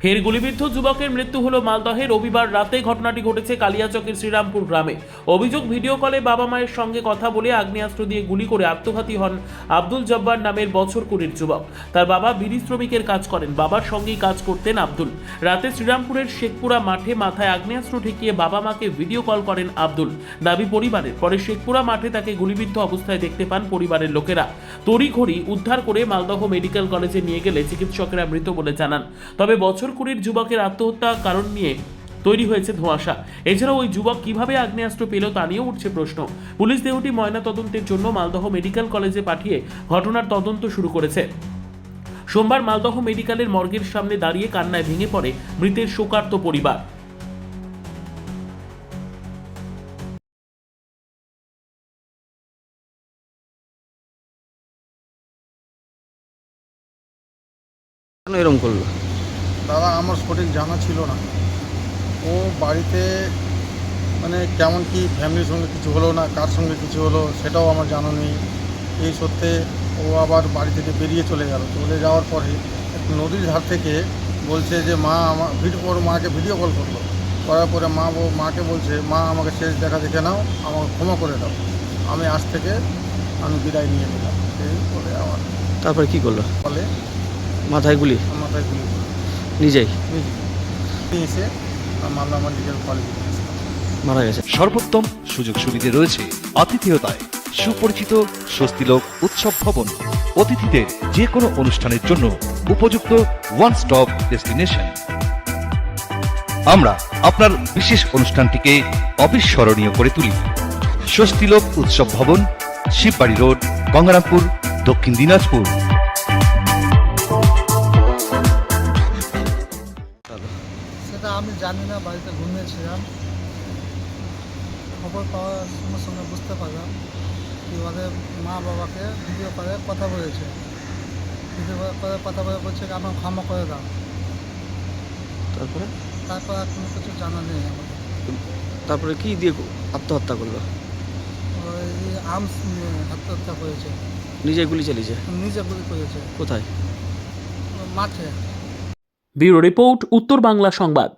ফের গুলিবিদ্ধ যুবকের মৃত্যু হলো মালদহে। রবিবার রাতে ঘটনাটি ঘটেছে কালিয়াচকের শ্রীরামপুর গ্রামে। অভিযোগ, ভিডিও কলে বাবা মায়ের সঙ্গে কথা বলে আগ্নেয়াস্ত্র দিয়ে গুলি করে আত্মঘাতী হন আব্দুল জব্বার নামের বছর 20 যুবক। তার বাবা বিড়ি শ্রমিকের কাজ করেন, বাবার সঙ্গেই কাজ করতেন আব্দুল। রাতে শ্রীরামপুরের শেখপুরা মাঠে মাথায় আগ্নেয়াস্ত্র ঠেকিয়ে বাবা মাকে ভিডিও কল করেন আব্দুল, দাবি পরিবারের। পরে শেখপুরা মাঠে তাকে গুলিবিদ্ধ অবস্থায় দেখতে পান পরিবারের লোকেরা। তড়িঘড়ি উদ্ধার করে মালদহ মেডিকেল কলেজে নিয়ে গেলে চিকিৎসকেরা মৃত বলে জানান। তবে বছর 20 যুবকের আত্মহত্যা কারণ নিয়ে তৈরি হয়েছে ধোঁয়াশা। এছাড়াও ওই যুবক কিভাবে আগ্নেয়াস্ত্র পেল তা নিয়েও উঠছে প্রশ্ন। পুলিশ দেহটি ময়না তদন্তের জন্য মালদহ মেডিকেল কলেজে পাঠিয়ে ঘটনার তদন্ত শুরু করেছে। সোমবার মালদহ মেডিকেলের মর্গের সামনে দাঁড়িয়ে কান্নায় ভেঙে পড়ে মৃতের শোকার্ত পরিবার। কেন এরকম করলো? দাদা আমার সঠিক জানা ছিল না। ও বাড়িতে মানে কেমন কি ফ্যামিলির সঙ্গে কিছু হলো না কার সঙ্গে কিছু হলো সেটাও আমার জানা নেই। এই সত্ত্বে ও আবার বাড়ি থেকে বেরিয়ে চলে যাওয়ার পরে এক নদীর ধার থেকে বলছে যে মা ওর মাকে ভিডিও কল করলো, করার পরে মাকে বলছে মা আমাকে শেষ দেখা দেখে নাও, আমাকে ক্ষমা করে দাও, আমি আজ থেকে বিদায় নিয়ে নিলাম। এই বলে আমার তারপরে কি করলো? বলে মাথায় গুলি? মাথায় গুলি করলো নিজেই নিয়ে এসে মালদা মেডিকেল কলেজে মারা গেছে। সর্বোত্তম সুযোগ সুবিধে রয়েছে আতিথেয়তায়। সুপরিচিত স্বস্তিলোক উৎসব ভবন অতিথিদের যে কোনো অনুষ্ঠানের জন্য উপযুক্ত ওয়ান স্টপ ডেস্টিনেশন। আমরা আপনার বিশেষ অনুষ্ঠানটিকে অবিস্মরণীয় করে তুলি। স্বস্তিলোক উৎসব ভবন, শিববাড়ি রোড, গঙ্গারামপুর, দক্ষিণ দিনাজপুর। সেটা আমি জানি না, বাড়িতে ঘুমিয়েছিলাম। খবর পাওয়ার সঙ্গে সঙ্গে বুঝতে পারলাম কি ওদের মা বাবাকে ভিডিও করে কথা বলেছে। ভিডিও করে কথা বলে বলছে আমার ক্ষমা করে দাও। তারপরে তারপর আর কোনো কিছু জানা নেই আমাদের। তারপরে কি দিয়ে আত্মহত্যা করলো? ওই আর্মস নিয়ে আত্মহত্যা করেছে, নিজে গুলি চালিয়েছে? নিজে গুলি করেছে কোথায়? মাঠে। ব্যুরো রিপোর্ট, উত্তর বাংলা সংবাদ।